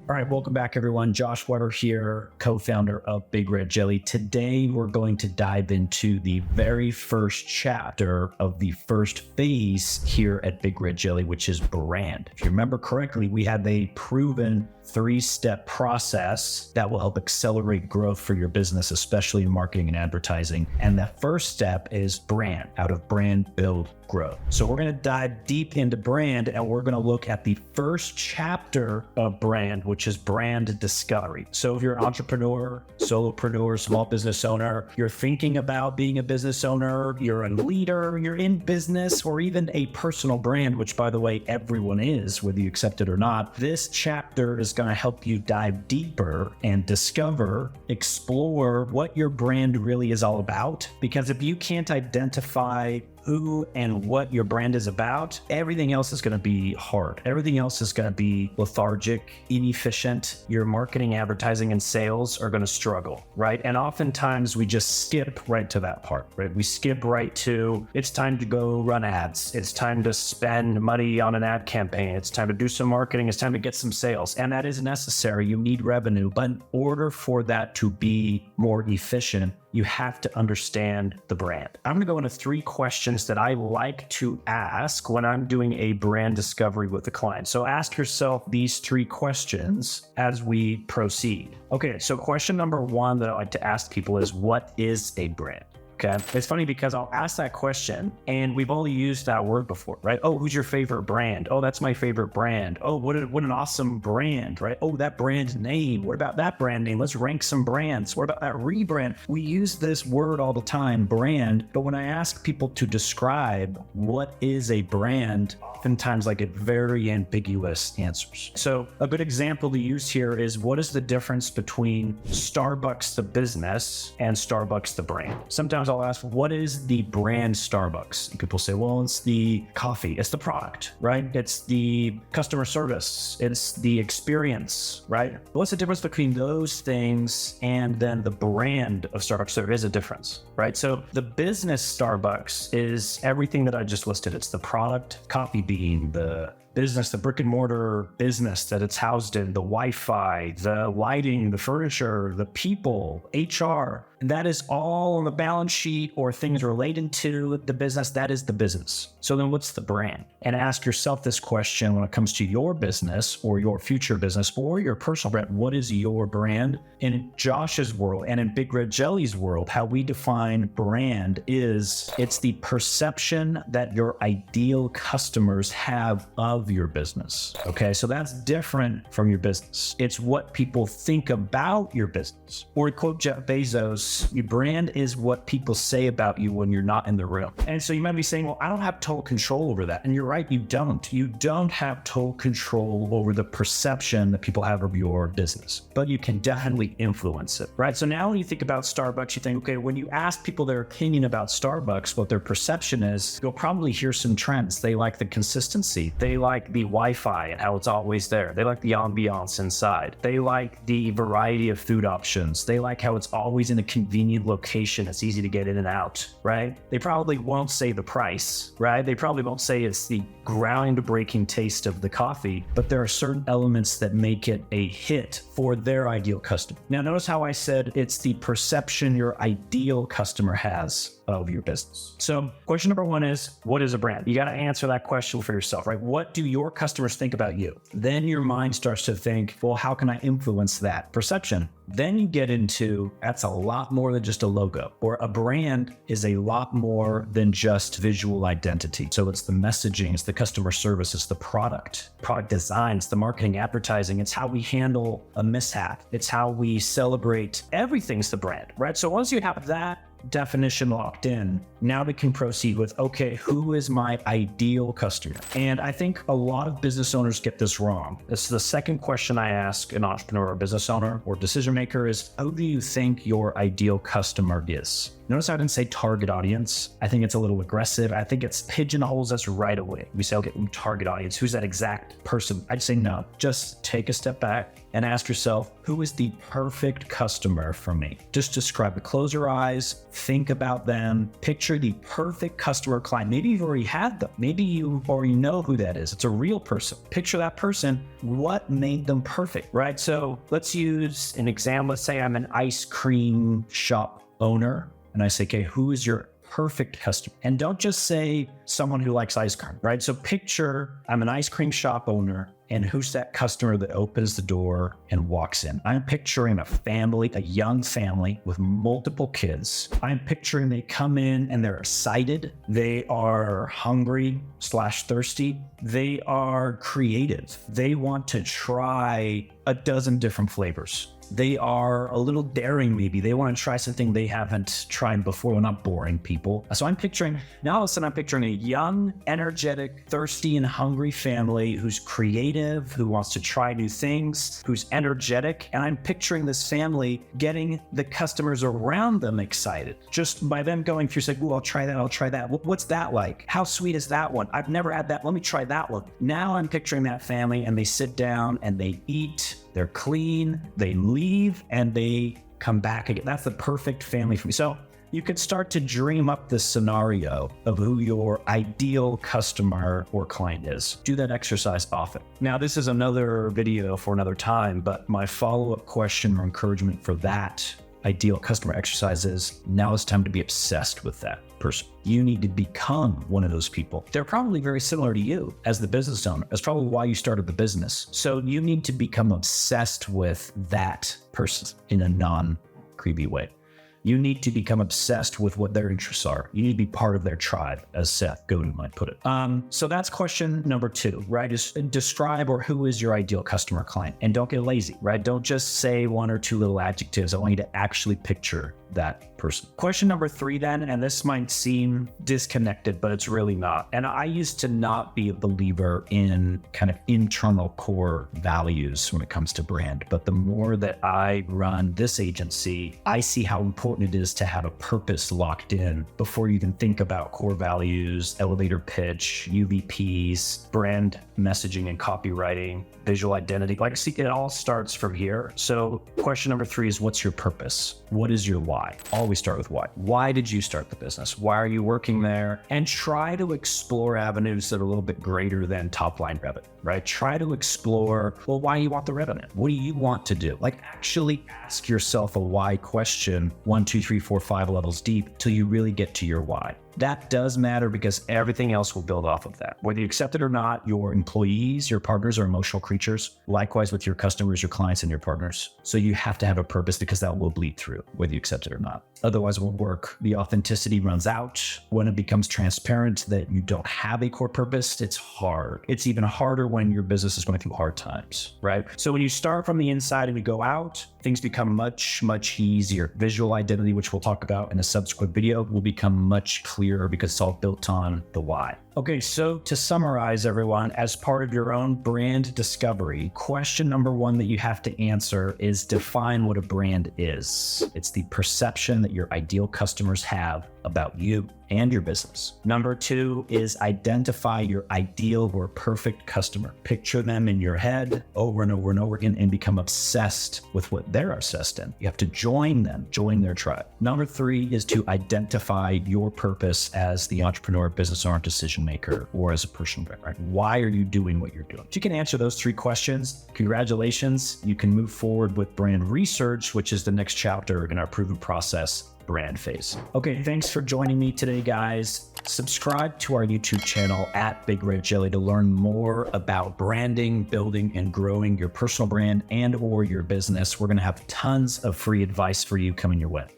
All right, welcome back, everyone. Josh Weber here, co-founder of Big Red Jelly. Today, we're going to dive into the very first chapter of the first phase here at Big Red Jelly, which is brand. If you remember correctly, we had a proven 3-step process that will help accelerate growth for your business, especially in marketing and advertising. And the first step is brand. Out of brand, build growth. So we're going to dive deep into brand, and we're going to look at the first chapter of brand, which is brand discovery. So if you're an entrepreneur, solopreneur, small business owner, you're thinking about being a business owner, you're a leader, you're in business, or even a personal brand, which by the way, everyone is, whether you accept it or not, this chapter is going to help you dive deeper and discover, explore what your brand really is all about. Because if you can't identify who and what your brand is about, everything else is going to be hard. Everything else is going to be lethargic, inefficient. Your marketing, advertising, and sales are going to struggle, right? And oftentimes we just skip right to that part, right? We skip right to, it's time to go run ads. It's time to spend money on an ad campaign. It's time to do some marketing. It's time to get some sales. And that is necessary. You need revenue. But in order for that to be more efficient, you have to understand the brand. I'm going to go into 3 questions that I like to ask when I'm doing a brand discovery with a client. So ask yourself these 3 questions as we proceed. Okay, so question number 1 that I like to ask people is, what is a brand? Okay. It's funny because I'll ask that question and we've only used that word before, right? Oh, who's your favorite brand? Oh, that's my favorite brand. Oh, what an awesome brand, right? Oh, that brand name. What about that brand name? Let's rank some brands. What about that rebrand? We use this word all the time, brand. But when I ask people to describe what is a brand, oftentimes I get very ambiguous answers. So a good example to use here is, what is the difference between Starbucks the business and Starbucks the brand? Sometimes I'll ask, what is the brand Starbucks? And people say, well, it's the coffee, it's the product, right? It's the customer service, it's the experience, right? What's the difference between those things and then the brand of Starbucks? There is a difference, right? So the business Starbucks is everything that I just listed. It's the product, coffee bean, the business, the brick and mortar business that it's housed in, the Wi-Fi, the lighting, the furniture, the people, HR. And that is all on the balance sheet or things related to the business. That is the business. So then what's the brand? And ask yourself this question when it comes to your business or your future business or your personal brand. What is your brand? In Josh's world and in Big Red Jelly's world, how we define brand is, it's the perception that your ideal customers have of your business. Okay, so that's different from your business. It's what people think about your business. Or to quote Jeff Bezos, your brand is what people say about you when you're not in the room. And so you might be saying, well, I don't have total control over that. And you're right, you don't. You don't have total control over the perception that people have of your business, but you can definitely influence it, right? So now when you think about Starbucks, you think, okay, when you ask people their opinion about Starbucks, what their perception is, you'll probably hear some trends. They like the consistency. They like the Wi-Fi and how it's always there. They like the ambiance inside. They like the variety of food options. They like how it's always in a convenient location. It's easy to get in and out, right? They probably won't say the price, right? They probably won't say it's the groundbreaking taste of the coffee, but there are certain elements that make it a hit for their ideal customer. Now, notice how I said it's the perception your ideal customer has of your business. So question number 1 is, what is a brand? You got to answer that question for yourself, right? What do your customers think about you? Then your mind starts to think, well, how can I influence that perception? Then you get into, that's a lot more than just a logo, or a brand is a lot more than just visual identity. So it's the messaging, it's the customer service, it's the product design, it's the marketing, advertising, it's how we handle a mishap, it's how we celebrate. Everything's the brand, right? So once you have that definition locked in, now we can proceed with, okay, who is my ideal customer? And I think a lot of business owners get this wrong. It's the second question I ask an entrepreneur or business owner or decision maker is, who do you think your ideal customer is? Notice I didn't say target audience. I think it's a little aggressive. I think it's pigeonholes us right away. We say, okay, target audience, who's that exact person? I'd say no, just take a step back. and ask yourself, who is the perfect customer for me? Just describe it. Close your eyes, think about them, picture the perfect customer client. Maybe you've already had them. Maybe you already know who that is. It's a real person. Picture that person. What made them perfect, right? So let's use an example. Let's say I'm an ice cream shop owner, and I say, okay, who is your perfect customer? And don't just say someone who likes ice cream, right? So picture I'm an ice cream shop owner, and who's that customer that opens the door and walks in? I'm picturing a family, a young family with multiple kids. I'm picturing they come in and they're excited. They are hungry/thirsty. They are creative. They want to try a dozen different flavors. They are a little daring, maybe. They want to try something they haven't tried before. We're not boring people. So I'm picturing, now all of a sudden I'm picturing a young, energetic, thirsty, and hungry family who's creative, who wants to try new things, who's energetic. And I'm picturing this family getting the customers around them excited. Just by them going through, saying, oh, I'll try that, I'll try that. What's that like? How sweet is that one? I've never had that. Let me try that one. Now I'm picturing that family, and they sit down and they eat. They're clean, they leave, and they come back again. That's the perfect family for me. So you can start to dream up this scenario of who your ideal customer or client is. Do that exercise often. Now, this is another video for another time, but my follow-up question or encouragement for that ideal customer exercise is, now it's time to be obsessed with that person. You need to become one of those people. They're probably very similar to you as the business owner. That's probably why you started the business. So you need to become obsessed with that person in a non-creepy way. You need to become obsessed with what their interests are. You need to be part of their tribe, as Seth Godin might put it. So that's question number 2, right? Is describe or who is your ideal customer client, and don't get lazy, right? Don't just say one or two little adjectives. I want you to actually picture that person. Question number 3 then, and this might seem disconnected, but it's really not. And I used to not be a believer in kind of internal core values when it comes to brand. But the more that I run this agency, I see how important it is to have a purpose locked in before you even think about core values, elevator pitch, UVPs, brand messaging and copywriting, visual identity. Like, see, it all starts from here. So question number 3 is, what's your purpose? What is your why? Always start with why. Why did you start the business? Why are you working there? And try to explore avenues that are a little bit greater than top line revenue, right? Try to explore, well, why you want the revenue? What do you want to do? Like, actually ask yourself a why question 1, 2, 3, 4, 5 levels deep till you really get to your why. That does matter because everything else will build off of that. Whether you accept it or not, your employees, your partners are emotional creatures. Likewise with your customers, your clients, and your partners. So you have to have a purpose because that will bleed through, whether you accept it or not. Otherwise it won't work. The authenticity runs out. When it becomes transparent that you don't have a core purpose, it's hard. It's even harder when your business is going through hard times, right? So when you start from the inside and you go out, things become much, much easier. Visual identity, which we'll talk about in a subsequent video, will become much clearer because it's all built on the why. Okay, so to summarize, everyone, as part of your own brand discovery, question number 1 that you have to answer is define what a brand is. It's the perception that your ideal customers have about you and your business. Number 2 is identify your ideal or perfect customer. Picture them in your head over and over and over again and become obsessed with what they're obsessed in. You have to join them, join their tribe. Number 3 is to identify your purpose as the entrepreneur, business owner, decision maker, or as a personal brand, right? Why are you doing what you're doing? If you can answer those 3 questions, congratulations. You can move forward with brand research, which is the next chapter in our proven process brand phase. Okay, thanks for joining me today, guys. Subscribe to our YouTube channel at Big Red Jelly to learn more about branding, building, and growing your personal brand and or your business. We're going to have tons of free advice for you coming your way.